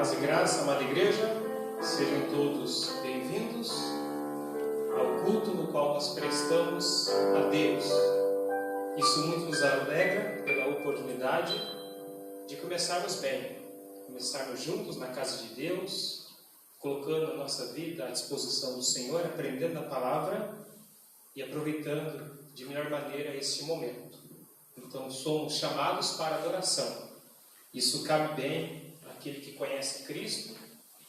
Paz e graça, amada igreja, sejam todos bem-vindos ao culto no qual nós prestamos a Deus. Isso muito nos alegra pela oportunidade de começarmos bem, começarmos juntos na casa de Deus, colocando a nossa vida à disposição do Senhor, aprendendo a palavra e aproveitando de melhor maneira este momento. Então, somos chamados para a adoração. Isso cabe bem àquele que conhece Cristo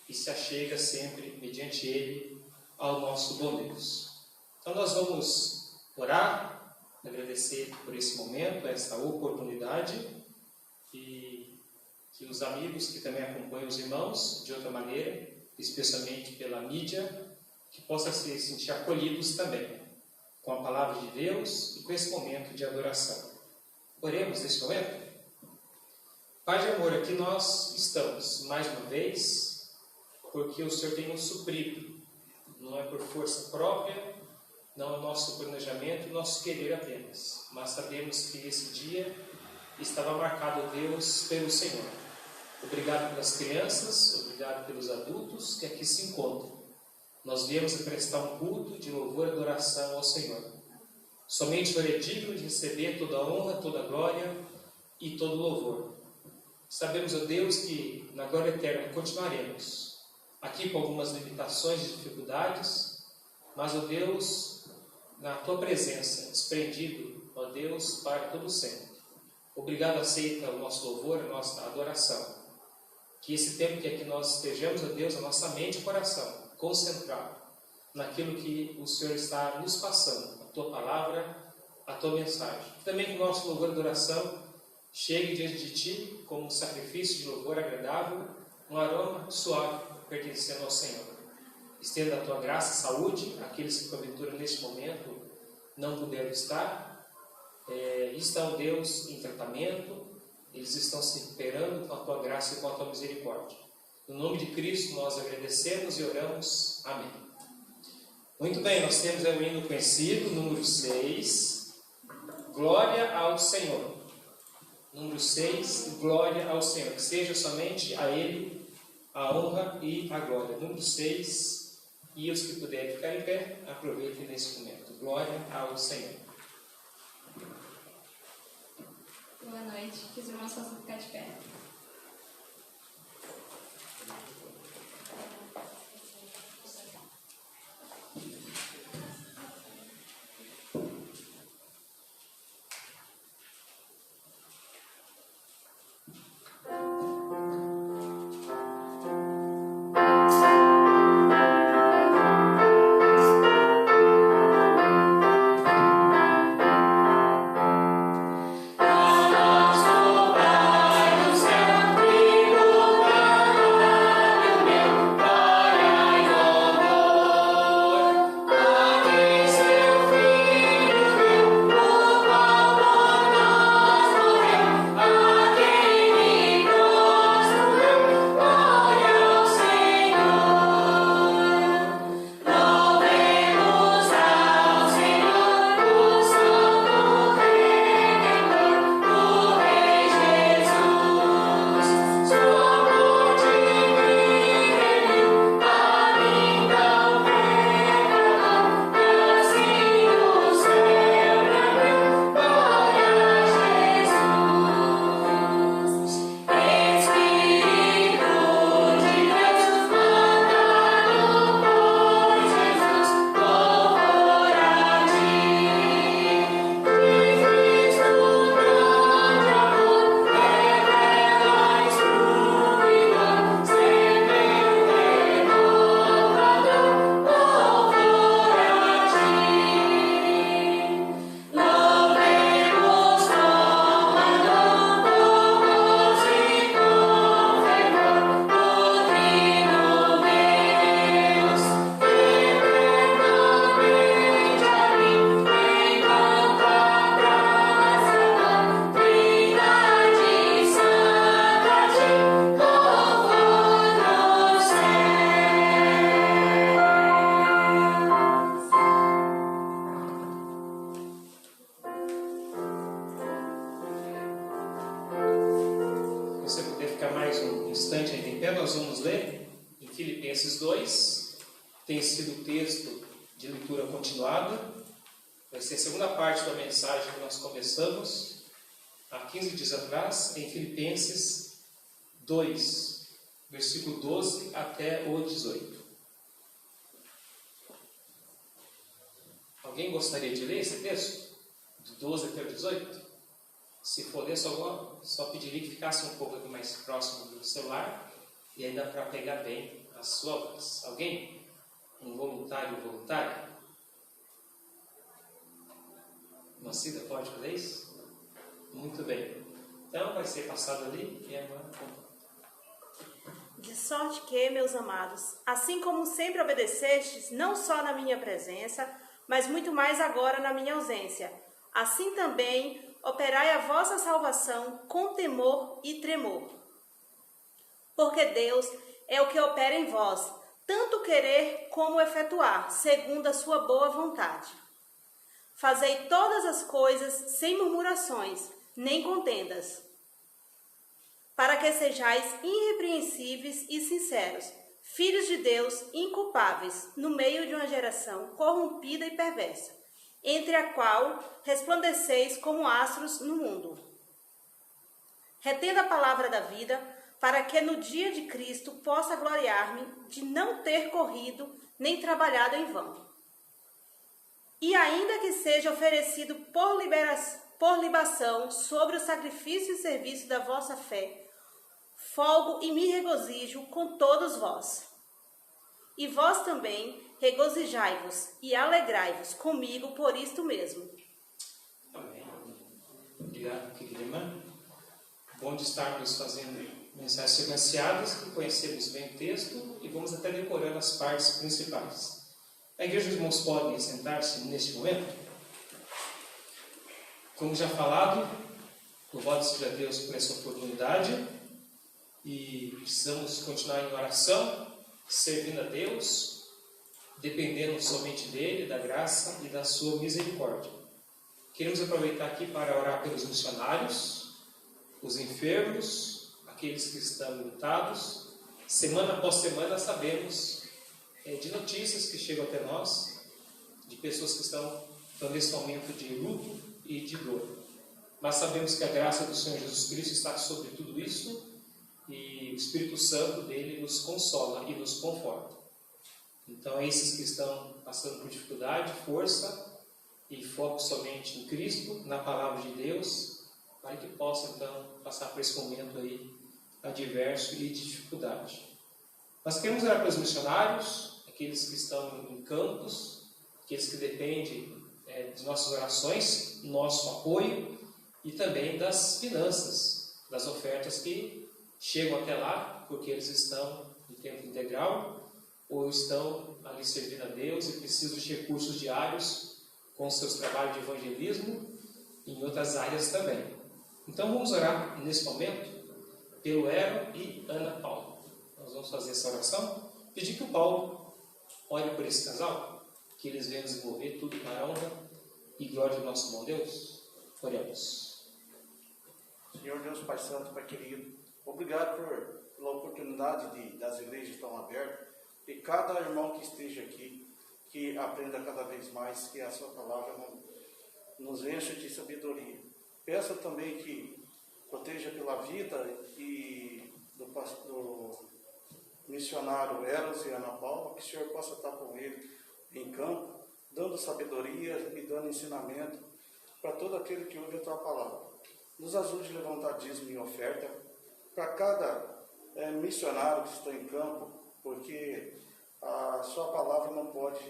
e se achega sempre, mediante Ele, ao nosso bom Deus. Então, nós vamos orar, agradecer por esse momento, essa oportunidade, e que os amigos que também acompanham os irmãos, de outra maneira, especialmente pela mídia, que possam se sentir acolhidos também com a palavra de Deus e com esse momento de adoração. Oremos nesse momento. Pai de amor, aqui nós estamos, mais uma vez, porque o Senhor tem nos suprido. Não é por força própria, não é o nosso planejamento, o nosso querer apenas. Mas sabemos que esse dia estava marcado, Deus, pelo Senhor. Obrigado pelas crianças, obrigado pelos adultos que aqui se encontram. Nós viemos a prestar um culto de louvor e adoração ao Senhor. Somente o Senhor é digno de receber toda a honra, toda a glória e todo o louvor. Sabemos, ó Deus, que na glória eterna continuaremos, aqui com algumas limitações e dificuldades, mas, ó Deus, na Tua presença, desprendido, ó Deus, para todo sempre. Obrigado, aceita o nosso louvor, a nossa adoração. Que esse tempo que aqui nós estejamos, ó Deus, a nossa mente e coração, concentrado naquilo que o Senhor está nos passando, a Tua palavra, a Tua mensagem. Também que o nosso louvor e adoração chegue diante de Ti como um sacrifício de louvor agradável, um aroma suave pertencendo ao Senhor. Estenda a Tua graça e saúde àqueles que porventura neste momento não puderam estar, estão, Deus, em tratamento, eles estão se recuperando com a Tua graça e com a Tua misericórdia. No nome de Cristo nós agradecemos e oramos. Amém. Muito bem, nós temos o hino conhecido, número 6, Glória ao Senhor. Número 6, Glória ao Senhor. Que seja somente a Ele a honra e a glória. Número 6, e os que puderem ficar em pé, aproveitem nesse momento. Glória ao Senhor. Boa noite, que os irmãos possam ficar de pé. Glória ficar mais um instante aí em pé, nós vamos ler em Filipenses 2. Tem sido o texto de leitura continuada. Vai ser a segunda parte da mensagem que nós começamos há 15 dias atrás, em Filipenses 2, versículo 12 até o 18. Alguém gostaria de ler esse texto? De 12 até o 18? Se for ler, só pediria que ficasse um pouco aqui mais próximo do celular, e aí dá para pegar bem a sua voz. Alguém? Um voluntário ou voluntária? Macida, pode fazer isso? Muito bem. Então vai ser passado ali e agora... De sorte que, meus amados, assim como sempre obedecestes, não só na minha presença, mas muito mais agora na minha ausência, assim também operai a vossa salvação com temor e tremor. Porque Deus é o que opera em vós, tanto querer como efetuar, segundo a sua boa vontade. Fazei todas as coisas sem murmurações, nem contendas, para que sejais irrepreensíveis e sinceros, filhos de Deus inculpáveis, no meio de uma geração corrompida e perversa, entre a qual resplandeceis como astros no mundo. Retendo a palavra da vida, para que no dia de Cristo possa gloriar-me de não ter corrido nem trabalhado em vão. E ainda que seja oferecido por libação sobre o sacrifício e serviço da vossa fé, folgo e me regozijo com todos vós. E vós também regozijai-vos e alegrai-vos comigo por isto mesmo. Amém. Obrigado, querida irmã. Bom de estarmos fazendo mensagens sequenciadas, que conhecemos bem o texto e vamos até decorando as partes principais. A igreja, os irmãos podem sentar-se neste momento. Como já falado, louvado seja Deus por essa oportunidade e precisamos continuar em oração, servindo a Deus, dependendo somente dele, da graça e da sua misericórdia. Queremos aproveitar aqui para orar pelos missionários, os enfermos, aqueles que estão lutados. Semana após semana sabemos de notícias que chegam até nós, de pessoas que estão nesse momento de luto e de dor. Mas sabemos que a graça do Senhor Jesus Cristo está sobre tudo isso e o Espírito Santo dele nos consola e nos conforta. Então, esses que estão passando por dificuldade, força e foco somente em Cristo, na palavra de Deus, para que possam então passar por esse momento aí adverso e de dificuldade. Nós queremos orar pelos missionários, aqueles que estão em campos, aqueles que dependem de nossas orações, nosso apoio e também das finanças, das ofertas que chegam até lá, porque eles estão em tempo integral ou estão ali servindo a Deus e precisam de recursos diários com seus trabalhos de evangelismo e em outras áreas também. Então vamos orar nesse momento pelo Ero e Ana Paula. Nós vamos fazer essa oração, pedir que o Paulo ore por esse casal, que eles venham desenvolver tudo para a honra e glória do nosso bom Deus. Oremos. Senhor Deus, Pai Santo, Pai querido, obrigado pela oportunidade das igrejas estão abertas e cada irmão que esteja aqui, que aprenda cada vez mais, que a sua palavra nos encha de sabedoria. Peço também que proteja pela vida e do missionário Eros e Ana Paula, que o Senhor possa estar com ele em campo, dando sabedoria e dando ensinamento para todo aquele que ouve a tua palavra. Nos ajude a levantar dízimo e oferta para cada missionário que está em campo, porque a sua palavra não pode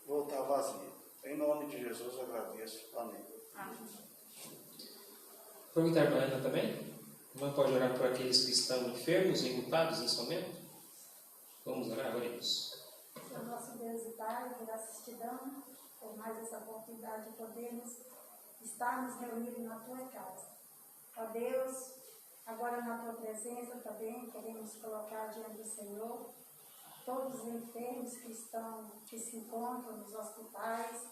voltar vazia. Em nome de Jesus eu agradeço. Amém. Perguntar para a Ana também. A irmã pode orar por aqueles que estão enfermos e enlutados nesse momento? Vamos orar, oremos. Senhor nosso Deus e Pai, graças te damos por mais essa oportunidade de podermos estarmos reunidos na tua casa. Ó Deus, agora na tua presença também queremos colocar diante do Senhor todos os enfermos que se encontram nos hospitais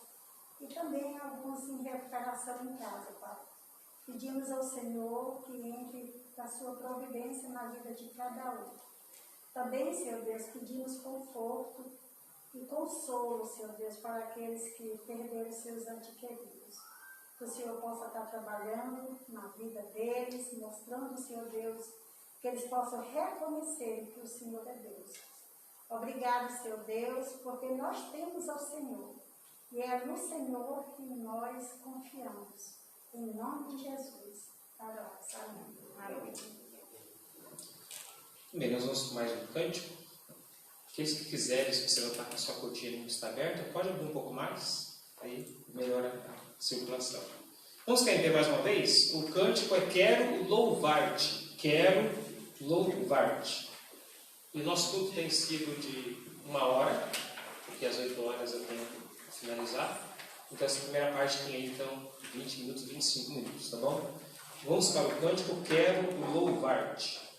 e também alguns em recuperação em casa, Pai. Pedimos ao Senhor que entre da sua providência na vida de cada um. Também, Senhor Deus, pedimos conforto e consolo, Senhor Deus, para aqueles que perderam seus entes queridos. Que o Senhor possa estar trabalhando na vida deles, mostrando, Senhor Deus, que eles possam reconhecer que o Senhor é Deus. Obrigado, Senhor Deus, porque nós temos ao Senhor. E é no Senhor que nós confiamos. Em nome de Jesus. Amém. Bem, nós vamos com mais um cântico. Aqueles que quiserem, se você não está com a sua cortina não está aberta, pode abrir um pouco mais, aí melhora a circulação. Vamos querer ver mais uma vez? O cântico é Quero Louvar-te. Quero Louvar-te. E o nosso culto tem sido de 1 hora, porque às 8 horas eu tenho que finalizar. Então essa primeira parte tem aí, então, 20 minutos, 25 minutos, tá bom? Vamos para o cântico Quero Louvar-te.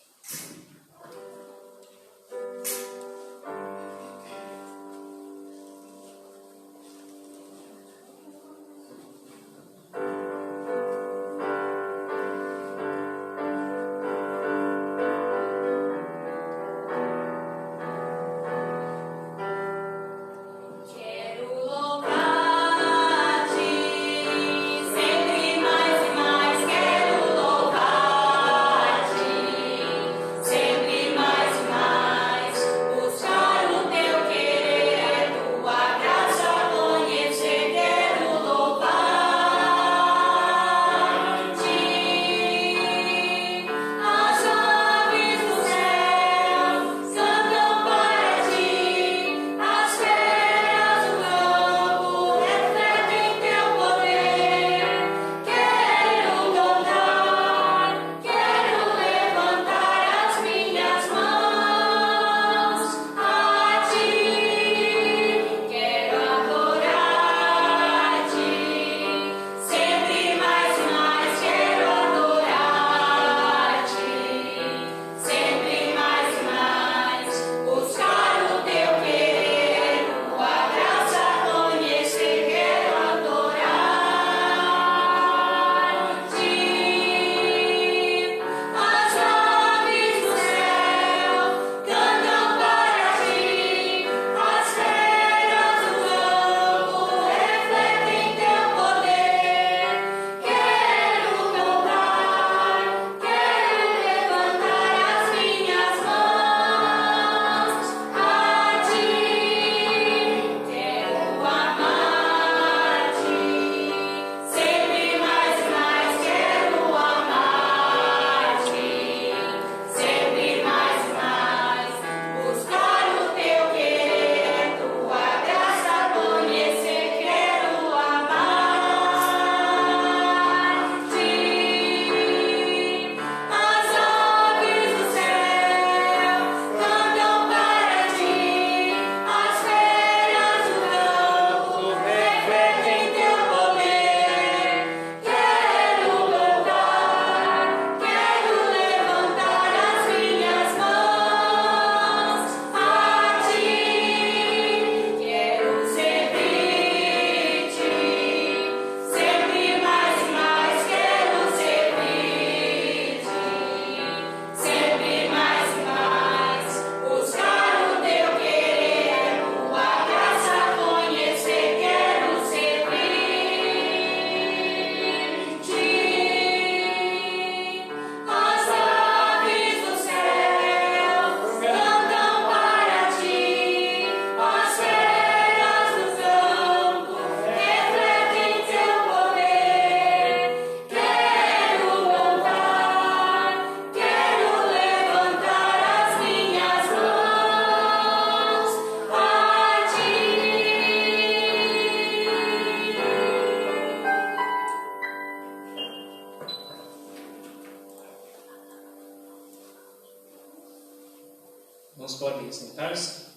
Irmãos, podem sentar-se.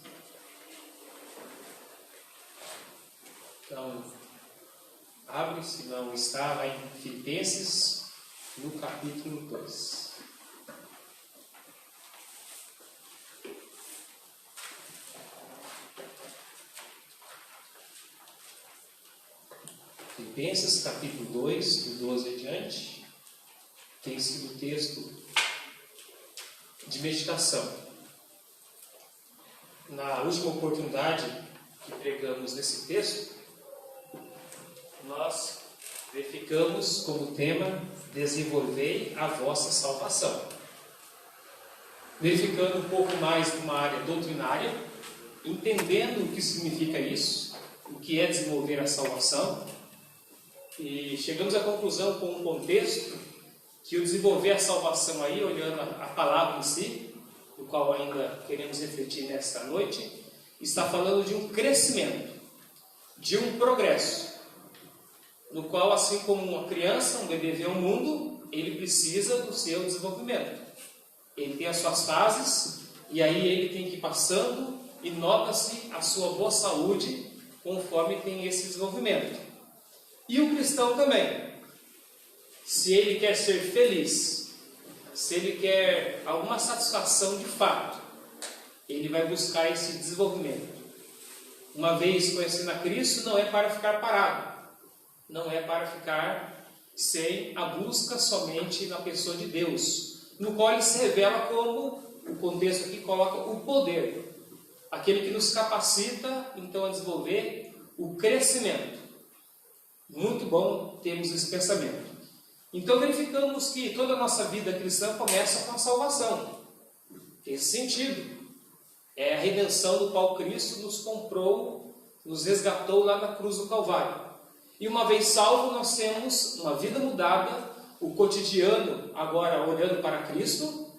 Então, abre, se não está, lá em Filipenses, no capítulo 2. Filipenses, capítulo 2, do 12 adiante, tem sido o texto de meditação. Na última oportunidade que pregamos nesse texto, nós verificamos como tema desenvolvei a vossa salvação. Verificando um pouco mais de uma área doutrinária, entendendo o que significa isso, o que é desenvolver a salvação, e chegamos à conclusão com um contexto que o desenvolver a salvação aí, olhando a palavra em si, do qual ainda queremos refletir nesta noite, está falando de um crescimento, de um progresso, no qual, assim como uma criança, um bebê vê o mundo, ele precisa do seu desenvolvimento. Ele tem as suas fases, e aí ele tem que ir passando, e nota-se a sua boa saúde, conforme tem esse desenvolvimento. E o cristão também. Se ele quer ser feliz, se ele quer alguma satisfação de fato, ele vai buscar esse desenvolvimento. Uma vez conhecendo a Cristo, não é para ficar parado, não é para ficar sem a busca somente na pessoa de Deus, no qual ele se revela como, o contexto aqui coloca o poder, aquele que nos capacita então a desenvolver o crescimento. Muito bom termos esse pensamento. Então verificamos que toda a nossa vida cristã começa com a salvação. Esse sentido é a redenção do qual Cristo nos comprou, nos resgatou lá na cruz do Calvário. E uma vez salvo, nós temos uma vida mudada, o cotidiano agora olhando para Cristo,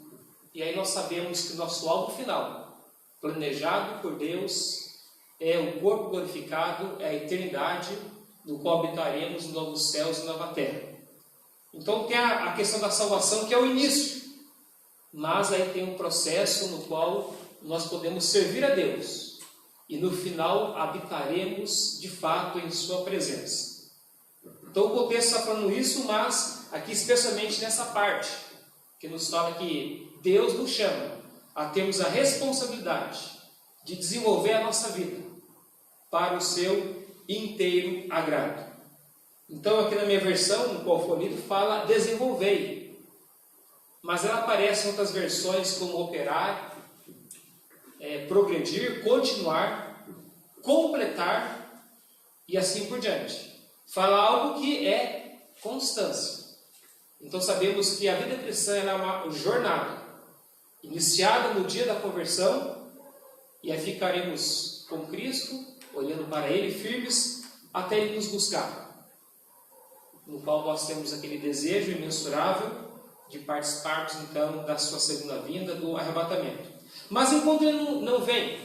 e aí nós sabemos que nosso alvo final, planejado por Deus, é o corpo glorificado, é a eternidade, no qual habitaremos nos novos céus e nova terra. Então tem a questão da salvação, que é o início, mas aí tem um processo no qual nós podemos servir a Deus, e no final habitaremos de fato em sua presença. Então o contexto está falando isso, mas aqui especialmente nessa parte, que nos fala que Deus nos chama a termos a responsabilidade de desenvolver a nossa vida para o seu inteiro agrado. Então aqui na minha versão, no qual foi lido, fala desenvolvei, mas ela aparece em outras versões como operar, progredir, continuar, completar e assim por diante. Fala algo que é constância. Então sabemos que a vida cristã é uma jornada iniciada no dia da conversão, e aí ficaremos com Cristo, olhando para Ele firmes, até Ele nos buscar, no qual nós temos aquele desejo imensurável de participarmos então da sua segunda vinda, do arrebatamento. Mas enquanto Ele não vem,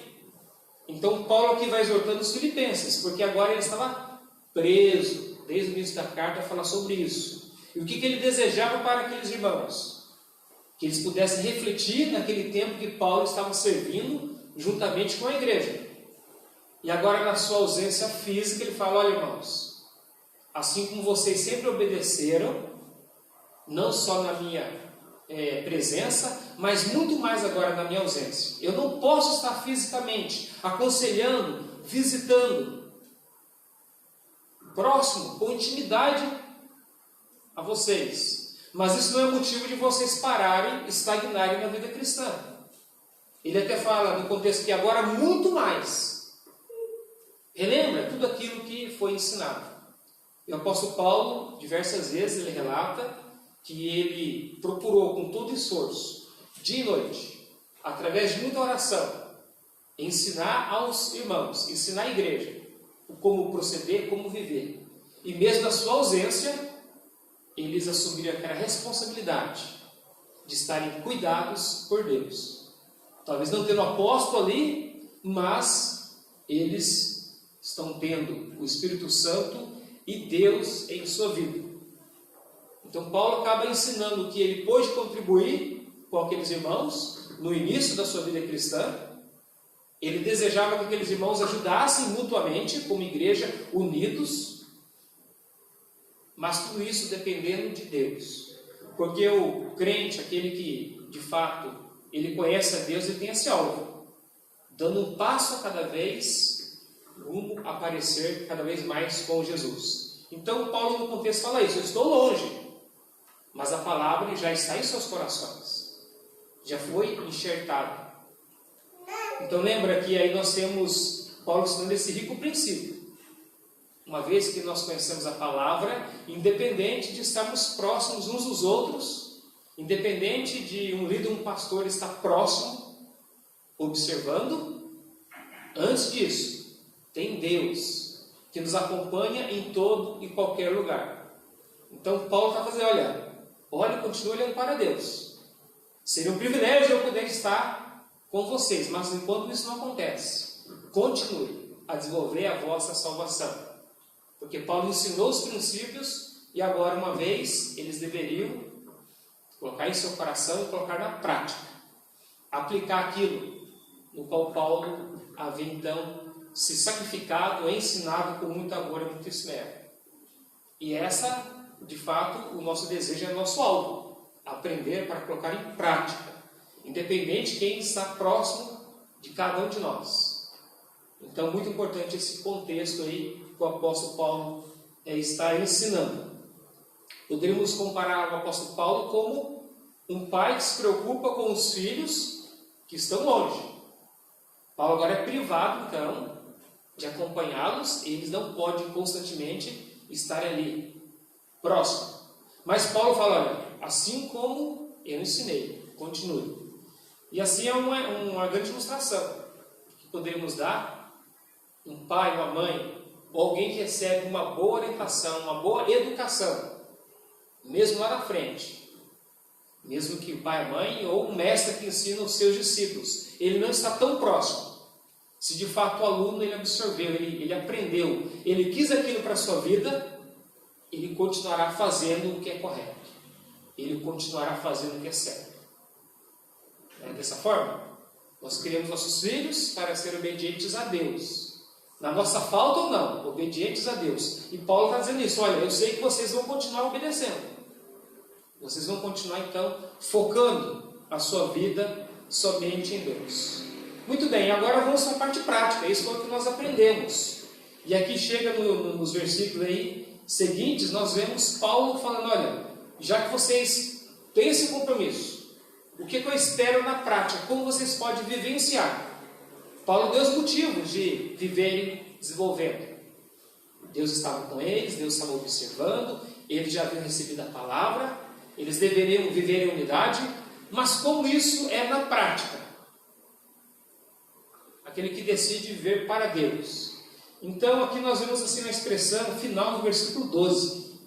então Paulo aqui vai exortando os filipenses, porque agora ele estava preso, desde o início da carta, a falar sobre isso. E o que ele desejava para aqueles irmãos? Que eles pudessem refletir naquele tempo que Paulo estava servindo juntamente com a igreja. E agora, na sua ausência física, ele fala: olha, irmãos, assim como vocês sempre obedeceram, não só na minha presença, mas muito mais agora na minha ausência. Eu não posso estar fisicamente aconselhando, visitando, próximo, com intimidade a vocês. Mas isso não é motivo de vocês pararem, estagnarem na vida cristã. Ele até fala no contexto que agora muito mais. Relembra tudo aquilo que foi ensinado. E o apóstolo Paulo, diversas vezes, ele relata que ele procurou com todo esforço, dia e noite, através de muita oração, ensinar aos irmãos, ensinar a igreja, como proceder, como viver. E mesmo na sua ausência, eles assumiram aquela responsabilidade de estarem cuidados por Deus. Talvez não tendo apóstolo ali, mas eles estão tendo o Espírito Santo e Deus em sua vida. Então Paulo acaba ensinando que ele pôde contribuir com aqueles irmãos no início da sua vida cristã. Ele desejava que aqueles irmãos ajudassem mutuamente, como igreja, unidos, mas tudo isso dependendo de Deus. Porque o crente, aquele que de fato ele conhece a Deus, ele tem esse alvo, dando um passo a cada vez rumo a aparecer cada vez mais com Jesus. Então Paulo no contexto fala isso: eu estou longe, mas a palavra já está em seus corações. já foi enxertado. Então lembra que aí nós temos Paulo ensinando esse rico princípio. Uma vez que nós conhecemos a palavra, independente de estarmos próximos uns dos outros, independente de um líder, um pastor estar próximo, observando, antes disso, tem Deus que nos acompanha em todo e qualquer lugar. Então Paulo está fazendo, olha e continue olhando para Deus. Seria um privilégio eu poder estar com vocês, mas enquanto isso não acontece, continue a desenvolver a vossa salvação. Porque Paulo ensinou os princípios e agora, uma vez, eles deveriam colocar em seu coração e colocar na prática. Aplicar aquilo no qual Paulo havia então se sacrificado, ensinado com muito amor e muito esmero. E essa, de fato, o nosso desejo é nosso alvo. Aprender para colocar em prática. Independente de quem está próximo de cada um de nós. Então, muito importante esse contexto aí que o apóstolo Paulo está ensinando. Poderíamos comparar o apóstolo Paulo como um pai que se preocupa com os filhos que estão longe. Paulo agora é privado, então, de acompanhá-los, e eles não podem constantemente estar ali, próximo. Mas Paulo fala, assim como eu ensinei, continue. E assim é uma grande ilustração que poderíamos dar. Um pai, uma mãe, ou alguém que recebe uma boa orientação, uma boa educação, mesmo lá na frente, mesmo que o pai, a mãe, ou o mestre que ensina os seus discípulos, ele não está tão próximo. Se de fato o aluno ele absorveu, ele aprendeu, ele quis aquilo para a sua vida, ele continuará fazendo o que é correto, ele continuará fazendo o que é certo. Dessa forma, nós criamos nossos filhos para serem obedientes a Deus. Na nossa falta ou não, obedientes a Deus. E Paulo está dizendo isso, olha, eu sei que vocês vão continuar obedecendo. Vocês vão continuar, então, focando a sua vida somente em Deus. Muito bem, agora vamos para a parte prática, isso é o que nós aprendemos. E aqui chega nos versículos aí seguintes, nós vemos Paulo falando, olha, já que vocês têm esse compromisso, o que eu espero na prática? Como vocês podem vivenciar? Paulo deu os motivos de viverem desenvolvendo. Deus estava com eles, Deus estava observando, eles já haviam recebido a palavra, eles deveriam viver em unidade, mas como isso é na prática? Aquele que decide viver para Deus. Então aqui nós vemos assim na expressão final do versículo 12,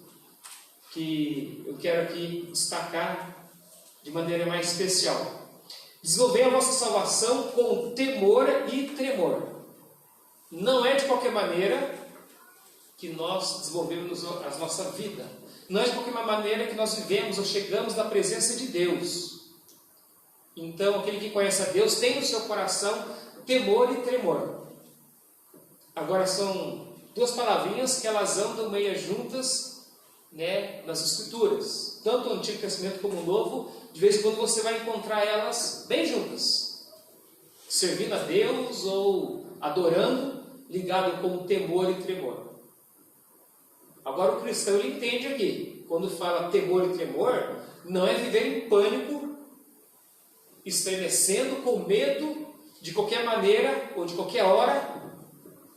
que eu quero aqui destacar de maneira mais especial. Desenvolver a vossa salvação com temor e tremor. Não é de qualquer maneira que nós desenvolvemos a nossa vida. Não é de qualquer maneira que nós vivemos ou chegamos na presença de Deus. Então, aquele que conhece a Deus tem no seu coração temor e tremor. Agora, são duas palavrinhas que elas andam meio juntas, nas Escrituras. Tanto o Antigo Testamento como o Novo, de vez em quando você vai encontrar elas bem juntas. Servindo a Deus ou adorando, ligado com temor e tremor. Agora o cristão ele entende aqui, quando fala temor e tremor, não é viver em pânico, estremecendo, com medo, de qualquer maneira ou de qualquer hora,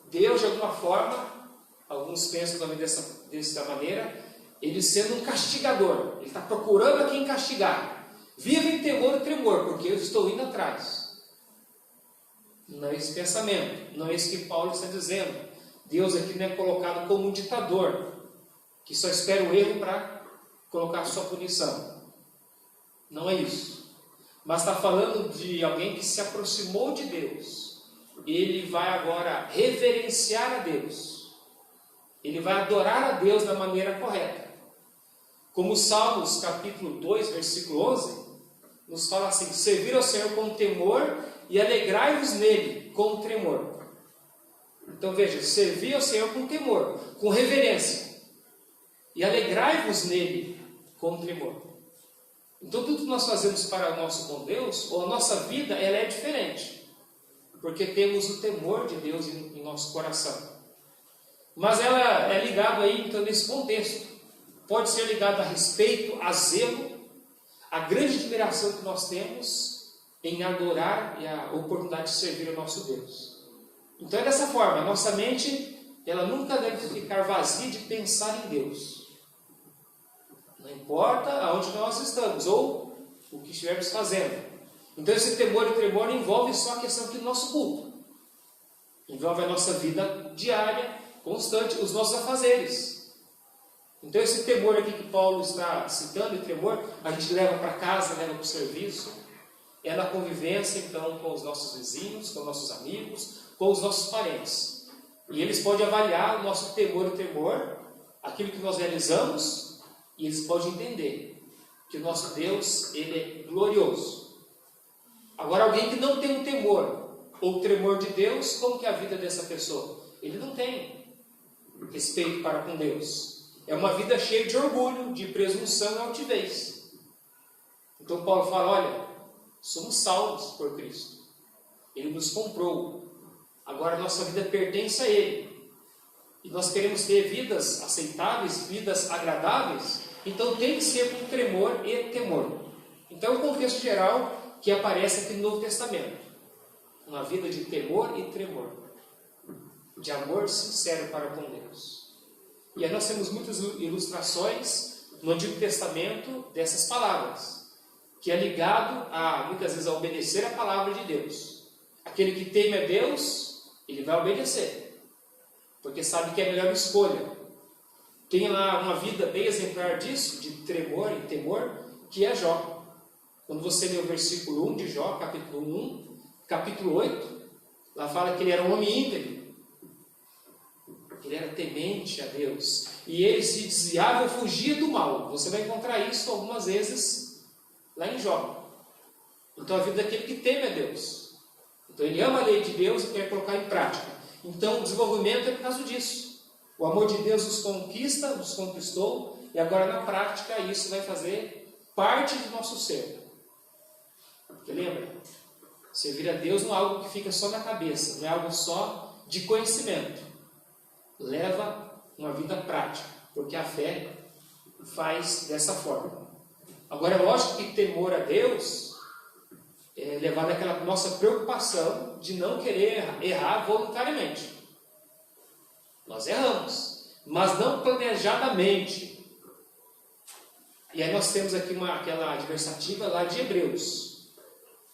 Deus de alguma forma, alguns pensam também dessa maneira, ele sendo um castigador, ele está procurando a quem castigar. Viva em temor e tremor, porque eu estou indo atrás. Não é esse pensamento, não é isso que Paulo está dizendo. Deus aqui não é colocado como um ditador, que só espera o erro para colocar a sua punição. Não é isso. Mas está falando de alguém que se aproximou de Deus. Ele vai agora reverenciar a Deus. Ele vai adorar a Deus da maneira correta. Como Salmos capítulo 2, versículo 11, nos fala assim: servir ao Senhor com temor e alegrai-vos nele com tremor. Então veja, servir ao Senhor com temor, com reverência, e alegrai-vos nele com tremor. Então tudo que nós fazemos para o nosso bom Deus, ou a nossa vida, ela é diferente, porque temos o temor de Deus em nosso coração. Mas ela é ligada aí, então, nesse contexto. Pode ser ligada a respeito, a zelo, a grande admiração que nós temos em adorar e a oportunidade de servir ao nosso Deus. Então é dessa forma, a nossa mente, ela nunca deve ficar vazia de pensar em Deus. Não importa aonde nós estamos ou o que estivermos fazendo. Então esse temor e tremor não envolve só a questão aqui do nosso culto. Envolve a nossa vida diária, constante, os nossos afazeres. Então esse temor aqui que Paulo está citando, e tremor, a gente leva para casa, leva para o serviço. É na convivência, então, com os nossos vizinhos, com os nossos amigos, com os nossos parentes. E eles podem avaliar o nosso temor e tremor, aquilo que nós realizamos, e eles podem entender que o nosso Deus, Ele é glorioso. Agora, alguém que não tem um temor ou tremor de Deus, como que é a vida dessa pessoa? Ele não tem respeito para com Deus. É uma vida cheia de orgulho, de presunção e altivez. Então Paulo fala, olha, somos salvos por Cristo. Ele nos comprou. Agora a nossa vida pertence a Ele. E nós queremos ter vidas aceitáveis, vidas agradáveis. Então tem que ser com tremor e temor. Então é o contexto geral que aparece aqui no Novo Testamento. Uma vida de temor e tremor. De amor sincero para com Deus. E aí nós temos muitas ilustrações no Antigo Testamento dessas palavras. Que é ligado a, muitas vezes, a obedecer a palavra de Deus. Aquele que teme a Deus, ele vai obedecer. Porque sabe que é a melhor escolha. Tem lá uma vida bem exemplar disso, de tremor e temor, que é Jó. Quando você lê o versículo 1 de Jó, capítulo 1, capítulo 8, lá fala que ele era um homem íntegro. Ele era temente a Deus. E ele se desviava ou fugia do mal. Você vai encontrar isso algumas vezes lá em Jó. Então a vida daquele que teme a Deus. Então ele ama a lei de Deus e quer colocar em prática. Então o desenvolvimento é por causa disso. O amor de Deus nos conquista, nos conquistou, e agora na prática isso vai fazer parte do nosso ser. Porque lembra? Servir a Deus não é algo que fica só na cabeça, não é algo só de conhecimento. Leva uma vida prática, porque a fé faz dessa forma. Agora é lógico que temor a Deus é levado àquela nossa preocupação de não querer errar voluntariamente. Nós erramos, mas não planejadamente. E aí nós temos aqui aquela adversativa lá de Hebreus.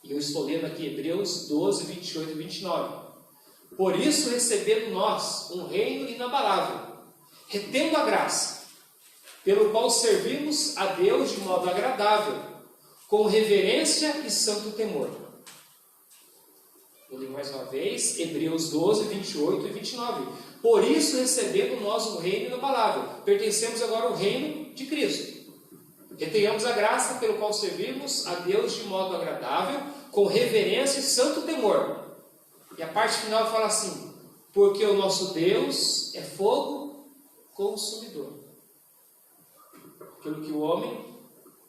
E eu estou lendo aqui Hebreus 12, 28 e 29. Por isso recebendo nós um reino inabalável, retendo a graça, pelo qual servimos a Deus de modo agradável, com reverência e santo temor. Vou ler mais uma vez, Hebreus 12, 28 e 29. Por isso recebendo nós um reino inabalável, pertencemos agora ao reino de Cristo. Retenhamos a graça pelo qual servimos a Deus de modo agradável, com reverência e santo temor. E a parte final fala assim, porque o nosso Deus é fogo consumidor. Aquilo que o homem,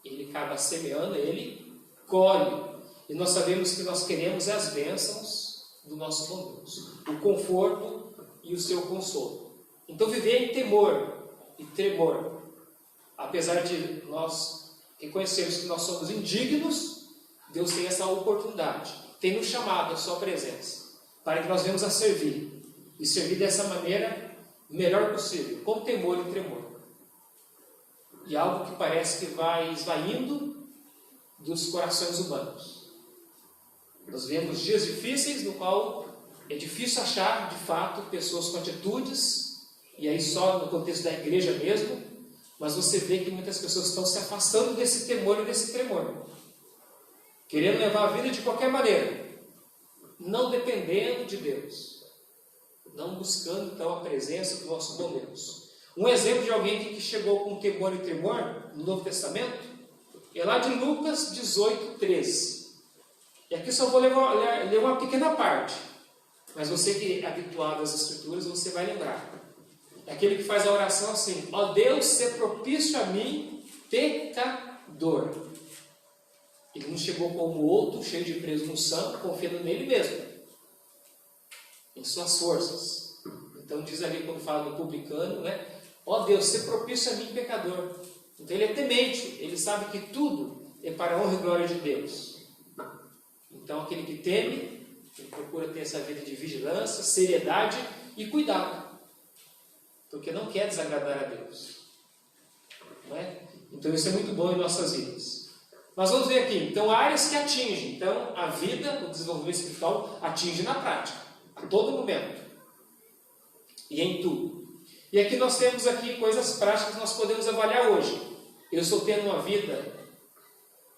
ele acaba semeando, ele colhe. E nós sabemos que nós queremos as bênçãos do nosso bom Deus, o conforto e o seu consolo. Então viver em temor e tremor, apesar de nós reconhecermos que nós somos indignos, Deus tem essa oportunidade, tem nos chamado a sua presença, para que nós venhamos a servir, e servir dessa maneira melhor possível, com temor e tremor. E algo que parece que vai esvaindo dos corações humanos. Nós vemos dias difíceis no qual é difícil achar, de fato, pessoas com atitudes, e aí só no contexto da igreja mesmo, mas você vê que muitas pessoas estão se afastando desse temor e desse tremor, querendo levar a vida de qualquer maneira, não dependendo de Deus, não buscando então a presença do nosso bom Deus. Um exemplo de alguém que chegou com temor e tremor no Novo Testamento é lá de Lucas 18, 13. E aqui só vou ler uma pequena parte, mas você que é habituado às Escrituras, você vai lembrar. É aquele que faz a oração assim: ó Deus, ser propício a mim, pecador. Ele não chegou como outro, cheio de presunção, confiando nele mesmo, em suas forças. Então diz ali, quando fala do publicano, né? Ó Deus, ser propício a mim, pecador. Então ele é temente, ele sabe que tudo é para a honra e glória de Deus. Então, aquele que teme, ele procura ter essa vida de vigilância, seriedade e cuidado, porque não quer desagradar a Deus. Não é? Então, isso é muito bom em nossas vidas. Nós vamos ver aqui, então, áreas que atingem. Então, a vida, o desenvolvimento espiritual, atinge na prática, a todo momento e em tudo. E aqui nós temos aqui coisas práticas que nós podemos avaliar hoje. Eu estou tendo uma vida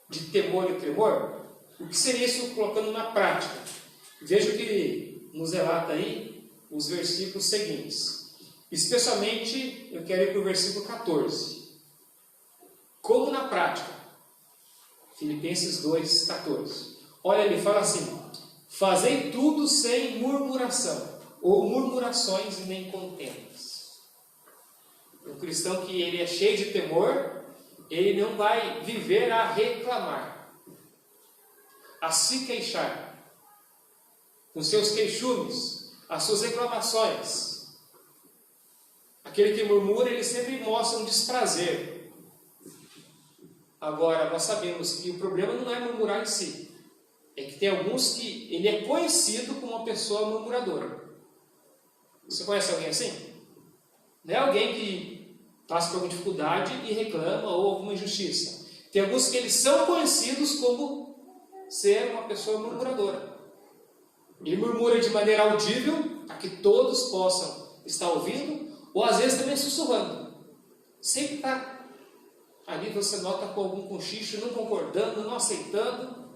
de temor e tremor? O que seria isso colocando na prática? Veja o que nos relata aí os versículos seguintes. Especialmente, eu quero ir para o versículo 14. Como na prática? Filipenses 2, 14. Olha, ele fala assim: fazei tudo sem murmuração, ou murmurações e nem contendas. Um cristão que ele é cheio de temor, ele não vai viver a reclamar, a se queixar, com seus queixumes, as suas reclamações. Aquele que murmura, ele sempre mostra um desprazer. Agora, nós sabemos que o problema não é murmurar em si. É que tem alguns que ele é conhecido como uma pessoa murmuradora. Você conhece alguém assim? Não é alguém que passa por alguma dificuldade e reclama ou alguma injustiça. Tem alguns que eles são conhecidos como ser uma pessoa murmuradora. Ele murmura de maneira audível, para que todos possam estar ouvindo, ou às vezes também sussurrando. Sempre está ali, você nota com algum cochicho, não concordando, não aceitando,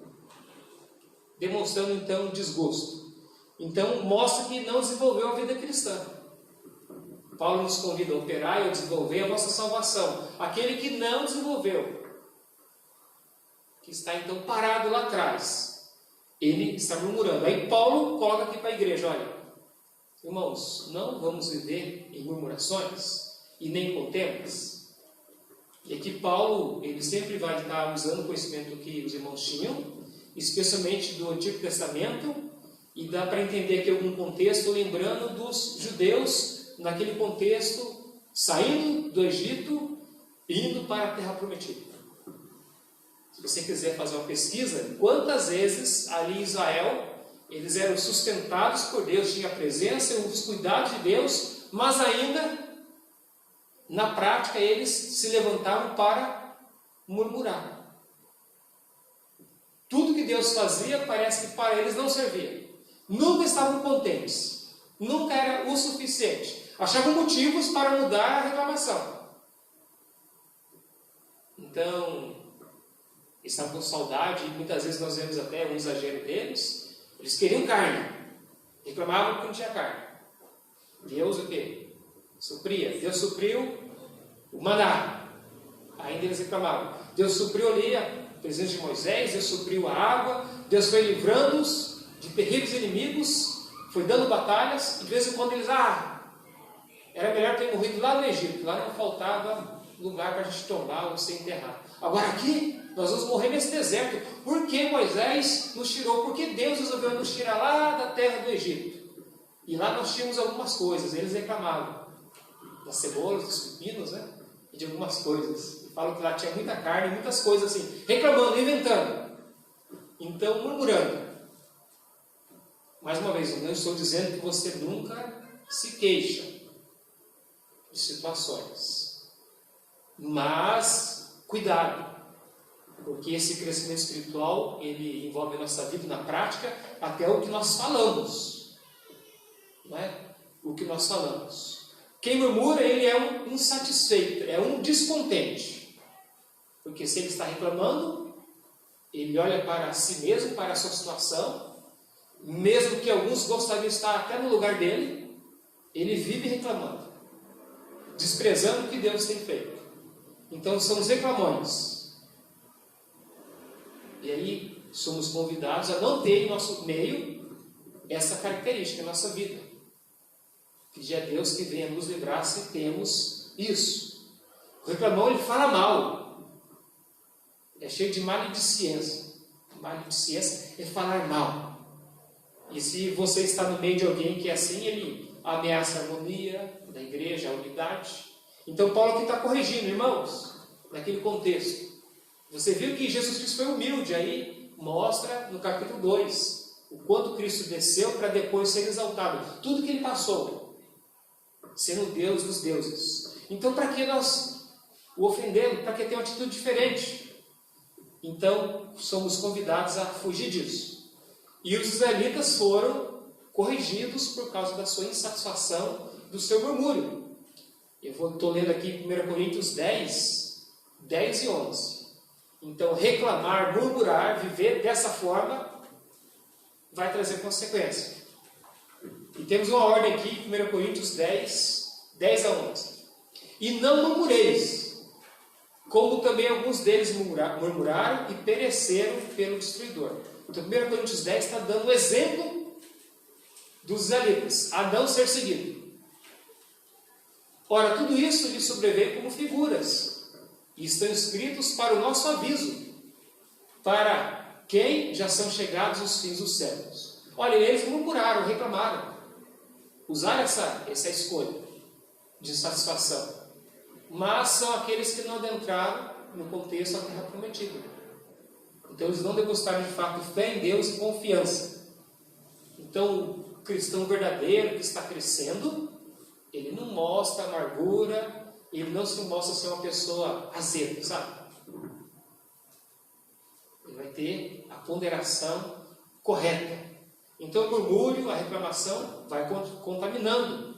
demonstrando então desgosto. Então mostra que não desenvolveu a vida cristã. Paulo nos convida a operar e a desenvolver a vossa salvação. Aquele que não desenvolveu, que está então parado lá atrás, ele está murmurando. Aí Paulo coloca aqui para a igreja: olha, irmãos, não vamos viver em murmurações e nem contendas. E aqui Paulo, ele sempre vai estar usando o conhecimento que os irmãos tinham, especialmente do Antigo Testamento, e dá para entender aqui algum contexto, lembrando dos judeus, naquele contexto, saindo do Egito, indo para a Terra Prometida. Se você quiser fazer uma pesquisa, quantas vezes ali em Israel, eles eram sustentados por Deus, tinha a presença, os cuidados de Deus, mas ainda, na prática, eles se levantavam para murmurar. Tudo que Deus fazia, parece que para eles não servia. Nunca estavam contentes. Nunca era o suficiente. Achavam motivos para mudar a reclamação. Então, estavam com saudade, e muitas vezes nós vemos até um exagero deles. Eles queriam carne. Reclamavam que não tinha carne. Deus o quê? Supria. Deus supriu o maná. Ainda eles reclamavam. Deus supriu ali a presença de Moisés, Deus supriu a água, Deus foi livrando-os de terríveis inimigos, foi dando batalhas, e de vez em quando eles, era melhor ter morrido lá no Egito, lá não faltava lugar para a gente tombar ou ser enterrado. Agora aqui, nós vamos morrer nesse deserto. Por que Moisés nos tirou? Por que Deus resolveu nos tirar lá da terra do Egito? E lá nós tínhamos algumas coisas, eles reclamavam das cebolas, dos pepinos, né? E de algumas coisas. E falam que lá tinha muita carne, muitas coisas assim, reclamando, inventando. Então, murmurando. Mais uma vez, eu não estou dizendo que você nunca se queixa de situações. Mas, cuidado. Porque esse crescimento espiritual, ele envolve a nossa vida na prática, até o que nós falamos. Não é? O que nós falamos. Quem murmura, ele é um insatisfeito, é um descontente. Porque se ele está reclamando, ele olha para si mesmo, para a sua situação, mesmo que alguns gostariam de estar até no lugar dele, ele vive reclamando, desprezando o que Deus tem feito. Então somos reclamões. E aí somos convidados a não ter em nosso meio essa característica em nossa vida. Pedir a Deus que venha nos livrar se temos isso. O reclamão, ele fala mal. É cheio de maledicência. Maledicência é falar mal. E se você está no meio de alguém que é assim, ele ameaça a harmonia da igreja, a unidade. Então Paulo aqui está corrigindo, irmãos, naquele contexto. Você viu que Jesus Cristo foi humilde, aí mostra no capítulo 2 o quanto Cristo desceu para depois ser exaltado. Tudo que ele passou, sendo Deus dos deuses. Então, para que nós o ofendemos? Para que ter uma atitude diferente? Então, somos convidados a fugir disso. E os israelitas foram corrigidos por causa da sua insatisfação, do seu murmúrio. Eu estou lendo aqui 1 Coríntios 10, 10 e 11. Então, reclamar, murmurar, viver dessa forma, vai trazer consequência. E temos uma ordem aqui, 1 Coríntios 10, 10 a 11. E não murmureis, como também alguns deles murmuraram e pereceram pelo destruidor. Então, 1 Coríntios 10 está dando o exemplo dos israelitas, a não ser seguido. Ora, tudo isso lhe sobreveio como figuras, e estão escritos para o nosso aviso, para quem já são chegados os fins dos séculos. Olha, eles murmuraram, reclamaram, usaram essa escolha de satisfação, mas são aqueles que não adentraram no contexto da terra prometida. Então eles não depositaram de fato fé em Deus e confiança. Então o cristão verdadeiro que está crescendo, ele não mostra amargura, ele não se mostra ser uma pessoa azeda, sabe? Ele vai ter a ponderação correta. Então o murmúrio, a reclamação, vai contaminando.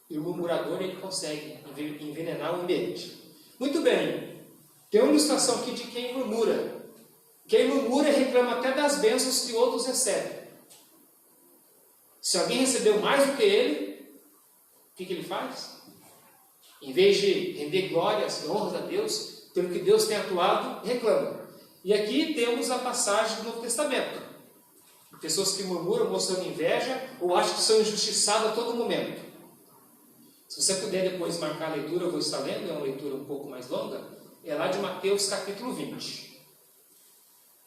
E o murmurador, ele consegue envenenar o ambiente. Muito bem. Tem uma ilustração aqui de quem murmura. Quem murmura reclama até das bênçãos que outros recebem. Se alguém recebeu mais do que ele, o que ele faz? Em vez de render glórias e honras a Deus, pelo que Deus tem atuado, reclama. E aqui temos a passagem do Novo Testamento. Pessoas que murmuram, mostrando inveja, ou acham que são injustiçadas a todo momento. Se você puder depois marcar a leitura, eu vou estar lendo, é uma leitura um pouco mais longa, é lá de Mateus capítulo 20.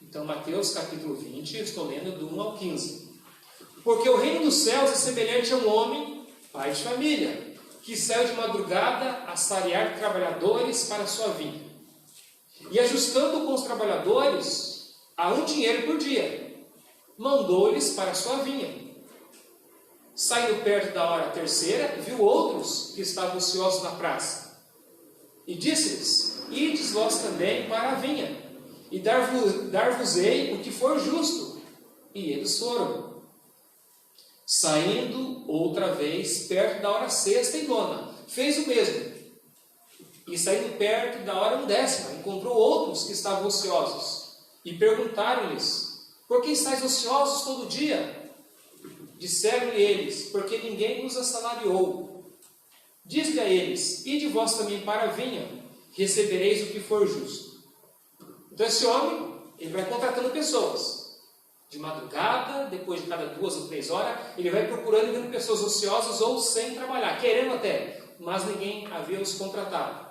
Então, Mateus capítulo 20, eu estou lendo do 1 ao 15. Porque o reino dos céus é semelhante a um homem, pai de família, que saiu de madrugada a sarear trabalhadores para a sua vinha. E ajustando com os trabalhadores a um dinheiro por dia, mandou-lhes para a sua vinha. Saindo perto da hora terceira, viu outros que estavam ociosos na praça. E disse-lhes: ides vós também para a vinha, e dar-vos-ei o que for justo. E eles foram. Saindo outra vez perto da hora sexta e nona, fez o mesmo. E saindo perto da hora 10ª, encontrou outros que estavam ociosos. E perguntaram-lhes: por que estáis ociosos todo dia? Disseram-lhe eles: porque ninguém nos assalariou. Diz-lhe a eles: ide vós também para a vinha, recebereis o que for justo. Então esse homem, ele vai contratando pessoas. De madrugada, depois de cada 2 ou 3 horas, ele vai procurando e vendo pessoas ociosas ou sem trabalhar, querendo até, mas ninguém havia os contratado.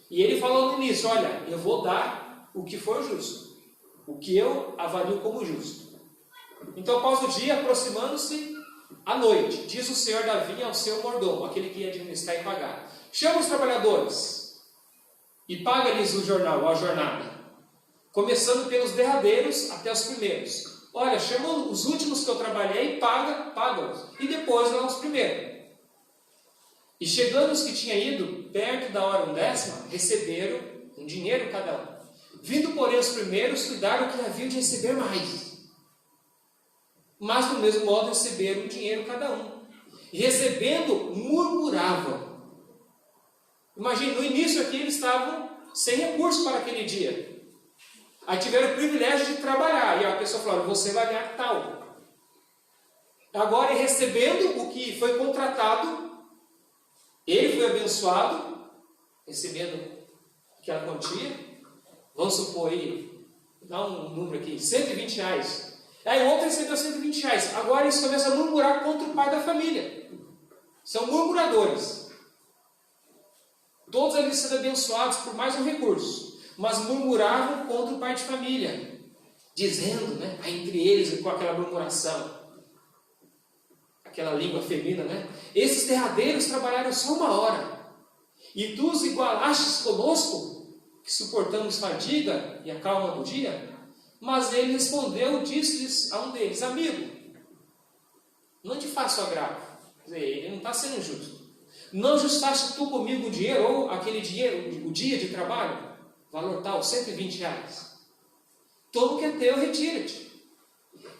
E ele falou no início: olha, eu vou dar o que for justo, o que eu avalio como justo. Então, após o dia, aproximando-se à noite, diz o senhor da vinha ao seu mordomo, aquele que ia administrar e pagar: chama os trabalhadores e paga-lhes a jornada, começando pelos derradeiros até os primeiros. Olha, chama os últimos que eu trabalhei e paga-os, e depois lá os primeiros. E chegando os que tinham ido perto da hora 10ª, receberam um dinheiro cada um. Vindo, porém, os primeiros, cuidaram que haviam de receber mais. Mas, do mesmo modo, receberam um dinheiro cada um. E recebendo, murmuravam. Imagine, no início aqui eles estavam sem recursos para aquele dia. Aí tiveram o privilégio de trabalhar. E a pessoa falou: você vai ganhar tal. Agora, recebendo o que foi contratado, ele foi abençoado, recebendo aquela quantia. Vamos supor aí, dá um número aqui, R$120. Aí o outro recebeu R$120. Agora eles começam a murmurar contra o pai da família. São murmuradores. Todos eles sendo abençoados por mais um recurso, mas murmuravam contra o pai de família, dizendo, né, entre eles, com aquela murmuração, aquela língua feminina, né? Esses derradeiros trabalharam só 1 hora, e tu os igualastes conosco, que suportamos fadiga e a calma do dia? Mas ele respondeu, disse-lhes a um deles: amigo, não te faço agravo. Quer dizer, ele não está sendo justo. Não ajustaste tu comigo o dinheiro, ou aquele dinheiro, o dia de trabalho, valor tal, R$120. Toma o que é teu, retira-te.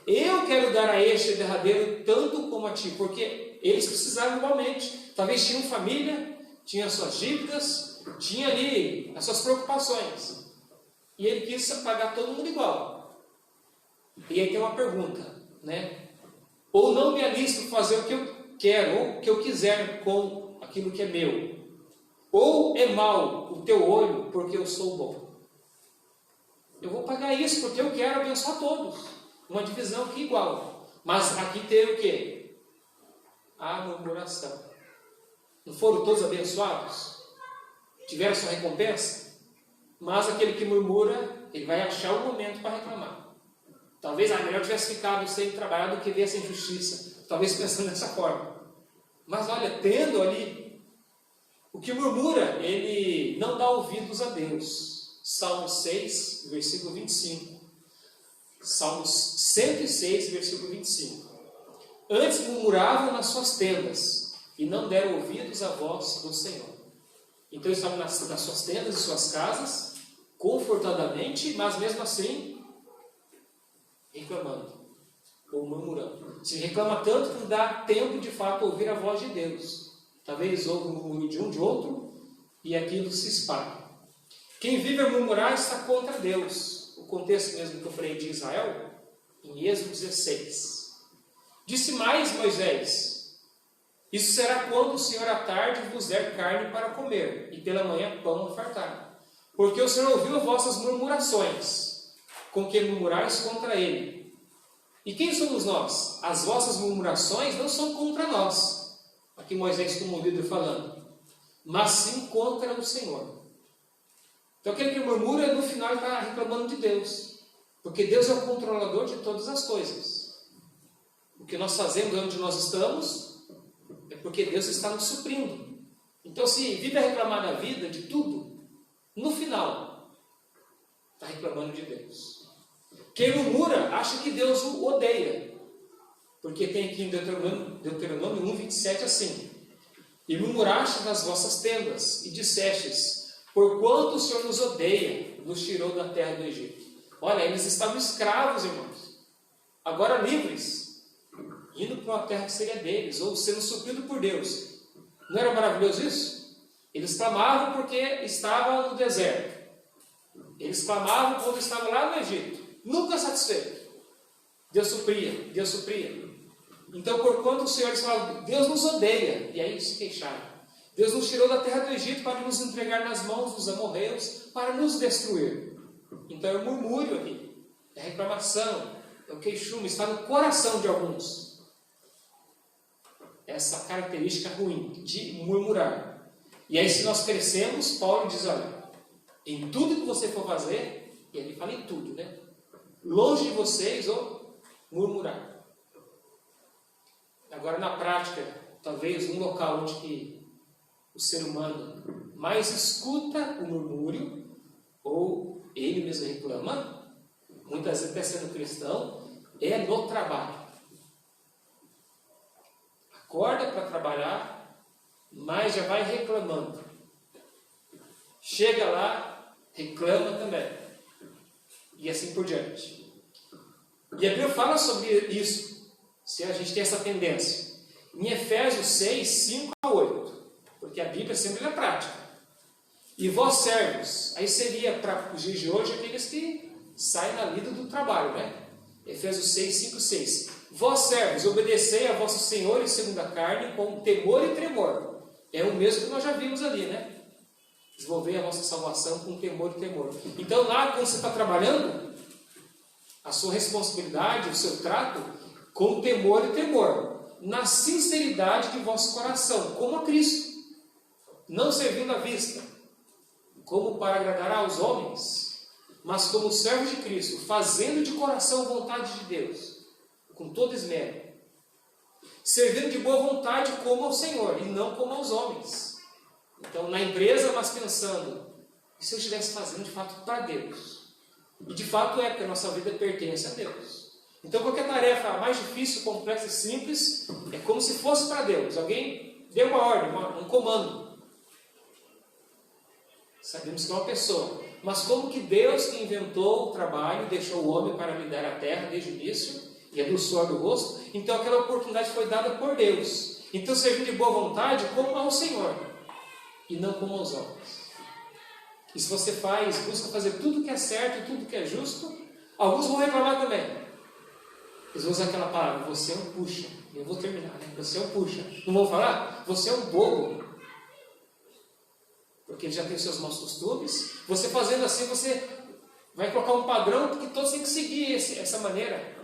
Eu quero dar a este derradeiro tanto como a ti, porque eles precisavam igualmente. Talvez tinham família, tinham suas dívidas, tinha ali as suas preocupações. E ele quis pagar todo mundo igual. E aí tem uma pergunta, né? Ou não me alisto fazer o que eu quero, ou o que eu quiser com aquilo que é meu. Ou é mau o teu olho porque eu sou bom. Eu vou pagar isso porque eu quero abençoar todos. Uma divisão aqui igual. Mas aqui teve o quê? A murmuração. Não foram todos abençoados? Tiveram sua recompensa? Mas aquele que murmura, ele vai achar o momento para reclamar. Talvez melhor tivesse ficado sem trabalhar do que ver essa injustiça. Talvez pensando dessa forma. Mas olha, tendo ali, o que murmura, ele não dá ouvidos a Deus. Salmo 6, versículo 25. Salmos 106, versículo 25. Antes murmuravam nas suas tendas e não deram ouvidos à voz do Senhor. Então estavam nas suas tendas e suas casas, confortadamente, mas mesmo assim, reclamando ou murmurando. Se reclama tanto que não dá tempo de fato ouvir a voz de Deus. Talvez ouve o murmúrio de um de outro e aquilo se espalha. Quem vive a murmurar está contra Deus. O contexto mesmo que eu falei de Israel, em Êxodo 16. Disse mais Moisés: isso será quando o Senhor à tarde vos der carne para comer, e pela manhã pão a fartar. Porque o Senhor ouviu vossas murmurações, com que murmurais contra ele. E quem somos nós? As vossas murmurações não são contra nós. Aqui Moisés comovido falando. Mas sim contra o Senhor. Então aquele que murmura, no final está reclamando de Deus. Porque Deus é o controlador de todas as coisas. O que nós fazemos onde nós estamos é porque Deus está nos suprindo. Então se vive a reclamar da vida, de tudo, no final está reclamando de Deus. Quem murmura acha que Deus o odeia. Porque tem aqui em Deuteronômio 1:27 assim: e murmuraste nas vossas tendas e dissestes: porquanto o Senhor nos odeia, nos tirou da terra do Egito. Olha, eles estavam escravos, irmãos, agora livres, indo para uma terra que seria deles, ou sendo suprido por Deus. Não era maravilhoso isso? Eles clamavam porque estavam no deserto. Eles clamavam quando estavam lá no Egito, nunca satisfeitos. Deus supria, Deus supria. Então, porquanto o Senhor fala, Deus nos odeia, e aí eles se queixaram. Deus nos tirou da terra do Egito para nos entregar nas mãos dos amorreus, para nos destruir. Então é o murmúrio aqui, é a reclamação, é o queixume, está no coração de alguns. Essa característica ruim de murmurar. E aí se nós crescemos, Paulo diz, olha, em tudo que você for fazer, e ele fala em tudo, né? Longe de vocês, ou murmurar. Agora na prática, talvez um local onde que o ser humano mais escuta o murmúrio, ou ele mesmo reclama, muitas vezes até sendo cristão, é no trabalho. Acorda para trabalhar, mas já vai reclamando. Chega lá, reclama também. E assim por diante. E a Bíblia fala sobre isso, se a gente tem essa tendência. Em Efésios 6, 5 a 8. Porque a Bíblia sempre é prática. E vós servos, aí seria para os dias de hoje aqueles que saem na lida do trabalho, né? Efésios 6, 5, 6. Vós servos, obedecei a vossos senhores segundo a carne, com temor e tremor. É o mesmo que nós já vimos ali, né? Desenvolver a vossa salvação com temor e tremor. Então lá, quando você está trabalhando, a sua responsabilidade, o seu trato, com temor e tremor, na sinceridade de vosso coração, como a Cristo, não servindo à vista, como para agradar aos homens, mas como servos de Cristo, fazendo de coração a vontade de Deus, com todo esmero, servindo de boa vontade como ao Senhor, e não como aos homens. Então, na empresa, mas pensando e se eu estivesse fazendo de fato para Deus? E de fato é, porque a nossa vida pertence a Deus. Então qualquer tarefa mais difícil, complexa e simples é como se fosse para Deus. Alguém deu uma ordem, um comando. Sabemos que é uma pessoa. Mas como que Deus que inventou o trabalho, deixou o homem para lidar a terra desde o início, e é do suor do rosto, então aquela oportunidade foi dada por Deus. Então servir de boa vontade como ao Senhor, e não como aos homens. E se você busca fazer tudo que é certo e tudo que é justo, alguns vão reclamar também. Eles vão usar aquela palavra, você é um puxa. Eu vou terminar, né? Você é um puxa. Não vão falar? Você é um bobo. Porque ele já tem os seus maus costumes. Você fazendo assim, você vai colocar um padrão que todos têm que seguir essa maneira.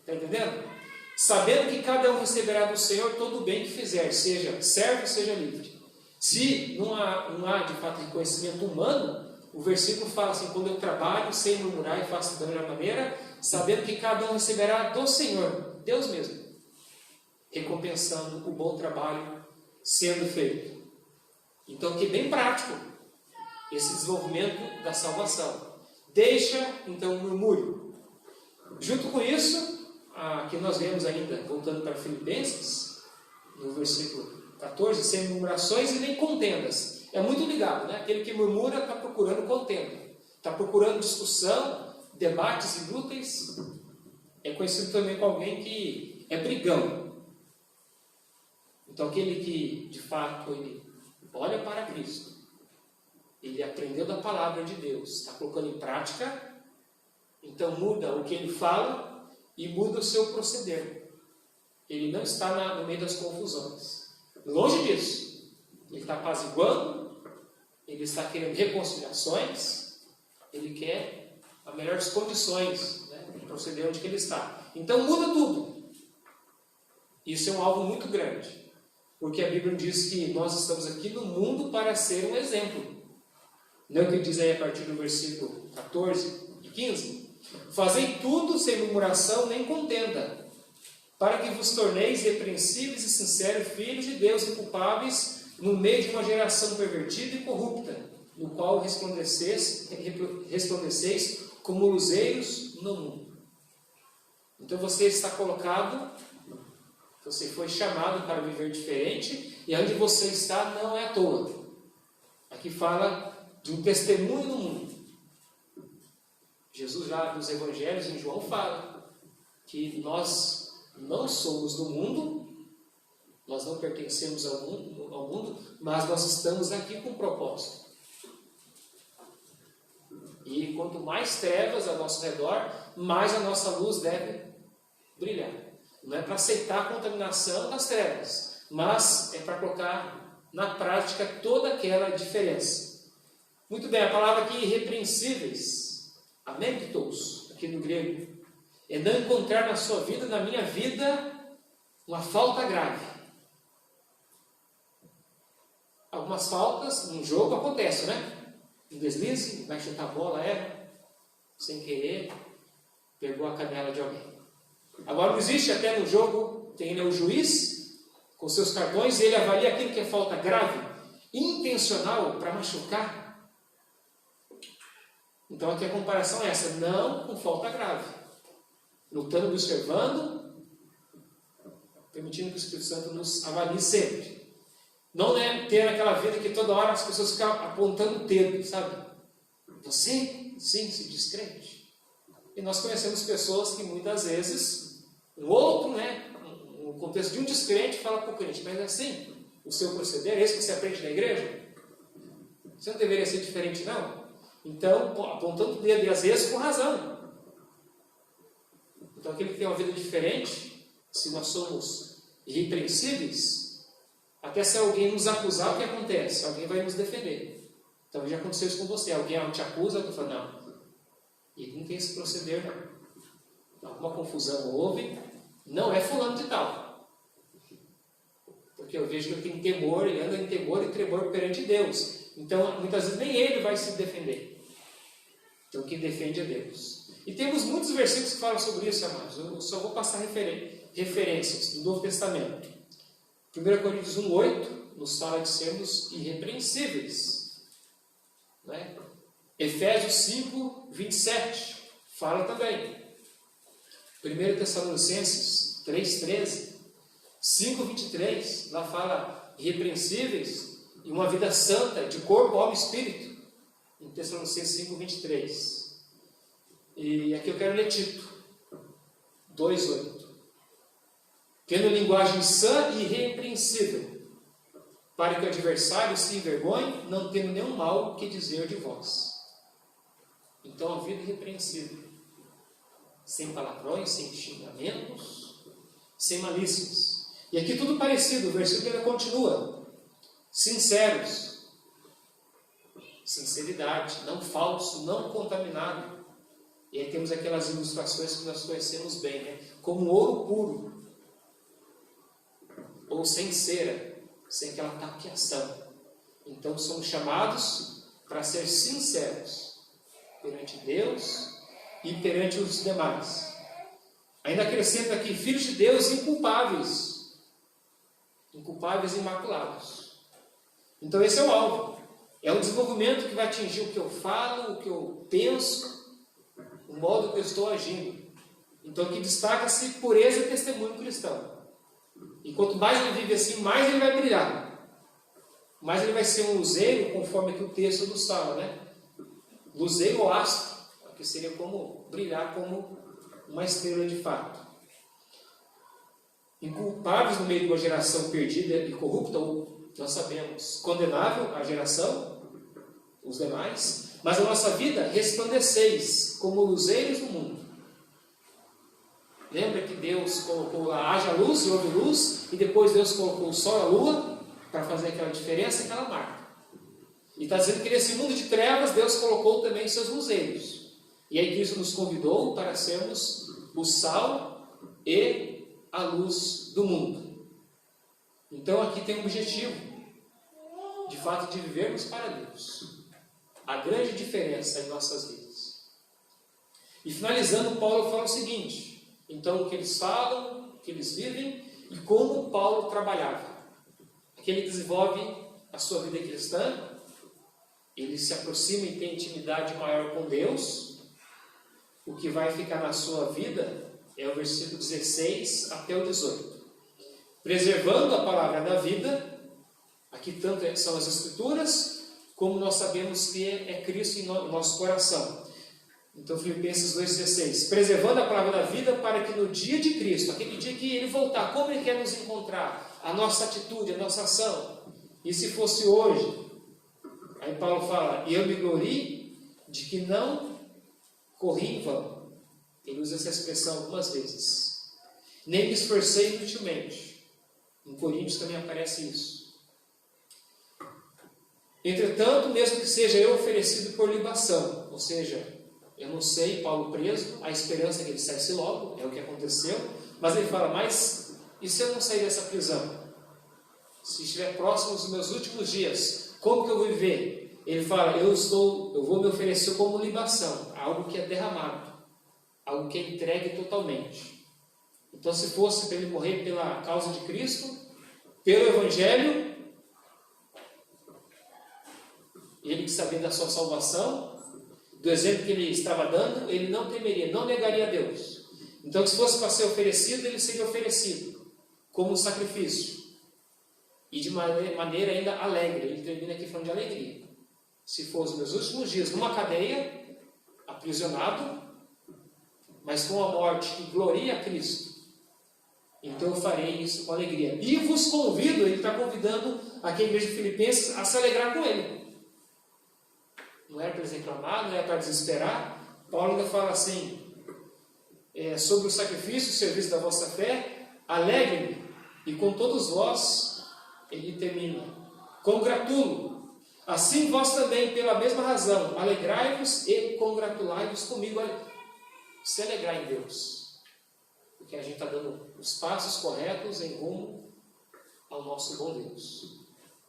Está entendendo? Sabendo que cada um receberá do Senhor todo o bem que fizer, seja servo, seja livre. Se não há de fato reconhecimento humano, o versículo fala assim, quando eu trabalho sem murmurar e faço da melhor maneira, sabendo que cada um receberá do Senhor, Deus mesmo, recompensando o bom trabalho sendo feito. Então, que bem prático esse desenvolvimento da salvação. Deixa, então, o murmúrio. Junto com isso, que nós vemos ainda, voltando para Filipenses, no versículo 14, sem murmurações e nem contendas. É muito ligado, né? Aquele que murmura está procurando contenda, está procurando discussão, debates inúteis. É conhecido também como alguém que é brigão. Então, aquele que, de fato, ele olha para Cristo, ele aprendeu da palavra de Deus, está colocando em prática, então muda o que ele fala e muda o seu proceder. Ele não está no meio das confusões. Longe disso. Ele está apaziguando, ele está querendo reconciliações, ele quer as melhores condições, né, de proceder onde que ele está. Então muda tudo. Isso é um alvo muito grande. Porque a Bíblia diz que nós estamos aqui no mundo para ser um exemplo. Não é o que diz aí a partir do versículo 14 e 15? Fazei tudo sem murmuração nem contenda, para que vos torneis repreensíveis e sinceros filhos de Deus, inculpáveis, no meio de uma geração pervertida e corrupta, no qual resplandeceis como luzeiros no mundo. Então você está colocado, você foi chamado para viver diferente, e onde você está não é à toa. Aqui fala de um testemunho no mundo. Jesus lá nos Evangelhos, em João, fala que nós não somos do mundo, nós não pertencemos ao mundo, mas nós estamos aqui com um propósito. E quanto mais trevas ao nosso redor, mais a nossa luz deve brilhar. Não é para aceitar a contaminação das trevas, mas é para colocar na prática toda aquela diferença. Muito bem, a palavra aqui, irrepreensíveis, amemptos, aqui no grego, é não encontrar na sua vida, na minha vida, uma falta grave. Algumas faltas num jogo acontecem, né? Um deslize, vai chutar a bola, sem querer, pegou a canela de alguém. Agora não existe até no jogo, tem o juiz com seus cartões e ele avalia aquilo que é falta grave, intencional, para machucar. Então aqui a comparação é essa, não com falta grave, lutando, observando, permitindo que o Espírito Santo nos avalie sempre. Não é ter aquela vida que toda hora as pessoas ficam apontando o dedo, sabe? Você, sim, se descrente. E nós conhecemos pessoas que muitas vezes, um outro, no contexto de um descrente, fala para o crente, mas assim, o seu proceder, é esse que você aprende na igreja? Você não deveria ser diferente, não? Então, apontando o dedo, e às vezes com razão. Então, aquele que tem uma vida diferente, se nós somos irrepreensíveis, até se alguém nos acusar, o que acontece? Alguém vai nos defender. Então, já aconteceu isso com você. Alguém te acusa, tu fala, não, ele não tem esse proceder, não. Alguma confusão houve, não é fulano de tal. Porque eu vejo que ele tem temor, ele anda em temor e tremor perante Deus. Então, muitas vezes nem ele vai se defender. Então, quem defende é Deus. E temos muitos versículos que falam sobre isso, amados. Eu só vou passar referências do Novo Testamento. 1 Coríntios 1,8 nos fala de sermos irrepreensíveis. né? Efésios 5, 27 fala também. 1 Tessalonicenses 3,13, 5, 23, lá fala irrepreensíveis e uma vida santa de corpo, alma e espírito. Em Tessalonicenses 5, 23. E aqui eu quero ler Tito 2,8. Tendo linguagem sã e irrepreensível, para que o adversário se envergonhe, não tendo nenhum mal que dizer de vós. Então, a vida irrepreensível, sem palavrões, sem xingamentos, sem malícias. E aqui tudo parecido, o versículo ainda continua. Sinceros, sinceridade, não falso, não contaminado. E aí temos aquelas ilustrações que nós conhecemos bem, né? Como ouro puro, ou sem cera, sem aquela tapeação. Então somos chamados para ser sinceros perante Deus e perante os demais. Ainda acrescenta aqui, filhos de Deus inculpáveis, inculpáveis e imaculados. Então esse é o alvo. É o desenvolvimento que vai atingir o que eu falo, o que eu penso, o modo que eu estou agindo. Então aqui destaca-se pureza e testemunho cristão. E quanto mais ele vive assim, mais ele vai brilhar. Mais ele vai ser um luzeiro, conforme aqui o texto nos fala, né? Luzeiro ou astro, que seria como brilhar como uma estrela de fato. Inculpáveis no meio de uma geração perdida e corrupta, ou nós sabemos, condenável a geração, os demais, mas a nossa vida resplandeceis como luzeiros no mundo. Lembra que Deus colocou lá, haja luz e houve luz, e depois Deus colocou o sol e a lua para fazer aquela diferença, aquela marca. E está dizendo que nesse mundo de trevas, Deus colocou também seus luzeiros. E aí Cristo nos convidou para sermos o sal e a luz do mundo. Então aqui tem um objetivo, de fato, de vivermos para Deus. A grande diferença em nossas vidas. E finalizando, Paulo fala o seguinte: então, o que eles falam, o que eles vivem e como Paulo trabalhava. Aqui ele desenvolve a sua vida cristã, ele se aproxima e tem intimidade maior com Deus. O que vai ficar na sua vida é o versículo 16 até o 18. Preservando a palavra da vida, aqui tanto são as Escrituras, como nós sabemos que é Cristo em nosso coração. Então, Filipenses 2,16. Preservando a palavra da vida para que no dia de Cristo, aquele dia que Ele voltar, como Ele quer nos encontrar? A nossa atitude, a nossa ação. E se fosse hoje? Aí Paulo fala, e eu me glorie de que não corri em vão. Ele usa essa expressão algumas vezes. Nem me esforcei inutilmente. Em Coríntios também aparece isso. Entretanto, mesmo que seja eu oferecido por libação, ou seja, eu não sei, Paulo preso, a esperança é que ele saísse logo, é o que aconteceu, mas ele fala, mas e se eu não sair dessa prisão? Se estiver próximo dos meus últimos dias, como que eu vou viver? Ele fala, eu vou me oferecer como libação, algo que é derramado, algo que é entregue totalmente. Então, se fosse para ele morrer pela causa de Cristo, pelo Evangelho, ele que sabia da sua salvação, do exemplo que ele estava dando, ele não temeria, não negaria a Deus. Então, se fosse para ser oferecido, ele seria oferecido como um sacrifício. E de maneira ainda alegre. Ele termina aqui falando de alegria. Se for os meus últimos dias numa cadeia, aprisionado, mas com a morte que gloria a Cristo, então eu farei isso com alegria. E vos convido, ele está convidando aqui a igreja de Filipenses a se alegrar com ele. Não era para eles reclamar, não era para desesperar. Paulo ainda fala assim, sobre o sacrifício, o serviço da vossa fé, alegre-me, e com todos vós, ele termina, congratulo, assim vós também, pela mesma razão, alegrai-vos e congratulai-vos comigo, se alegrar em Deus, porque a gente está dando os passos corretos em rumo ao nosso bom Deus,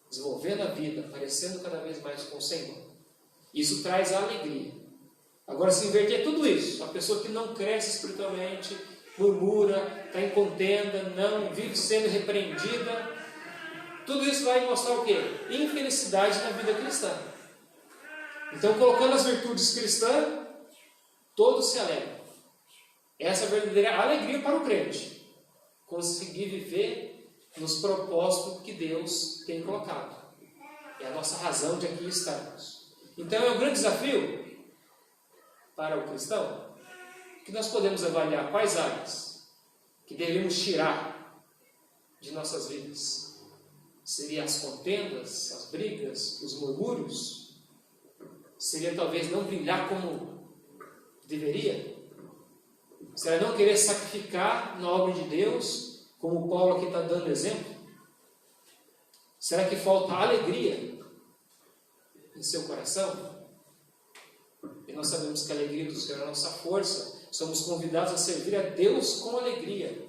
desenvolvendo a vida, parecendo cada vez mais com o Senhor. Isso traz a alegria. Agora, se inverter tudo isso, a pessoa que não cresce espiritualmente, murmura, está em contenda, não vive sendo repreendida, tudo isso vai mostrar o quê? Infelicidade na vida cristã. Então, colocando as virtudes cristãs, todos se alegram. Essa é a verdadeira alegria para o crente. Conseguir viver nos propósitos que Deus tem colocado. É a nossa razão de aqui estarmos. Então, é um grande desafio para o cristão que nós podemos avaliar quais áreas que devemos tirar de nossas vidas. Seria as contendas, as brigas, os murmúrios? Seria talvez não brilhar como deveria? Será não querer sacrificar na obra de Deus, como Paulo aqui está dando exemplo? Será que falta alegria em seu coração? E nós sabemos que a alegria do Senhor é a nossa força. Somos convidados a servir a Deus com alegria.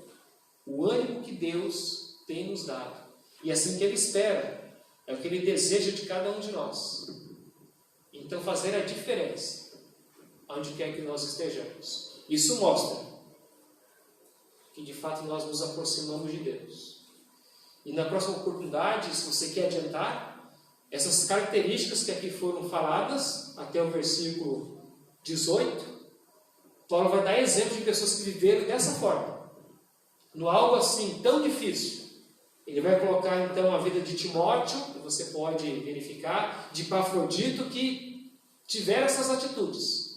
O ânimo que Deus tem nos dado. E é assim que Ele espera. É o que Ele deseja de cada um de nós. Então fazer a diferença onde quer que nós estejamos. Isso mostra que de fato nós nos aproximamos de Deus. E na próxima oportunidade, se você quer adiantar, essas características que aqui foram faladas, até o versículo 18, Paulo vai dar exemplo de pessoas que viveram dessa forma. No algo assim tão difícil, ele vai colocar então a vida de Timóteo, que você pode verificar, de Epafrodito, que tiveram essas atitudes.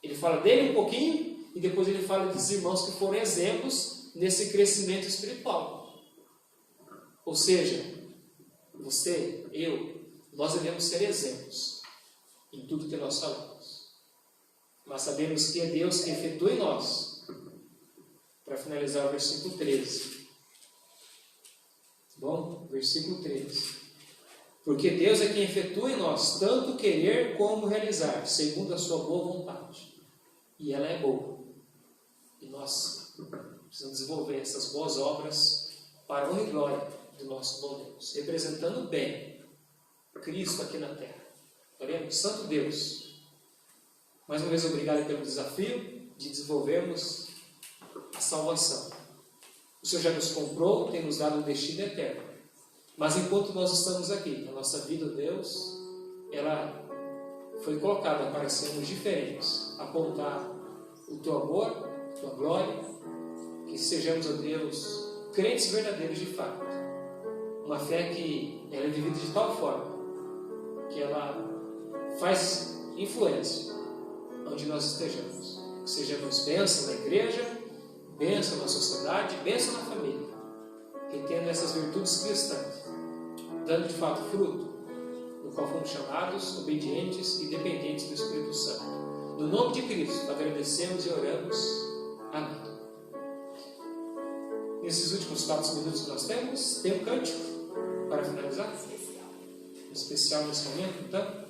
Ele fala dele um pouquinho, e depois ele fala dos irmãos que foram exemplos nesse crescimento espiritual. Ou seja, você, eu, nós devemos ser exemplos em tudo que nós falamos. Mas sabemos que é Deus que efetua em nós. Para finalizar o versículo 13. Bom, versículo 13. Porque Deus é quem efetua em nós tanto querer como realizar, segundo a sua boa vontade. E ela é boa. E nós precisamos desenvolver essas boas obras para a honra e glória do nosso bom Deus, representando bem Cristo aqui na terra. Oremos, Santo Deus, mais uma vez obrigado pelo desafio de desenvolvermos a salvação. O Senhor já nos comprou, tem nos dado um destino eterno. Mas enquanto nós estamos aqui, a nossa vida, Deus, ela foi colocada para sermos diferentes, apontar o Teu amor, a Tua glória, que sejamos, ó Deus, crentes verdadeiros de fato. Uma fé que ela é vivida de tal forma que ela faz influência onde nós estejamos. Que sejamos bênção na igreja, bênção na sociedade, bênção na família. Que tendo essas virtudes cristãs, dando de fato fruto, no qual fomos chamados, obedientes e dependentes do Espírito Santo. No nome de Cristo, agradecemos e oramos. Amém. Nesses últimos 4 minutos que nós temos, tem um cântico para finalizar? Especial nesse momento, então.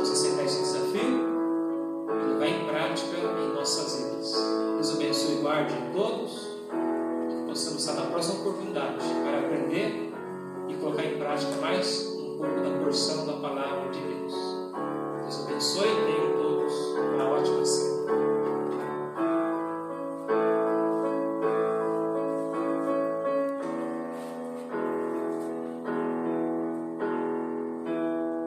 possamos aceitar esse desafio e levar em prática em nossas vidas. Deus abençoe e guarde a todos e que possamos estar na próxima oportunidade para aprender e colocar em prática mais um pouco da porção da palavra de Deus.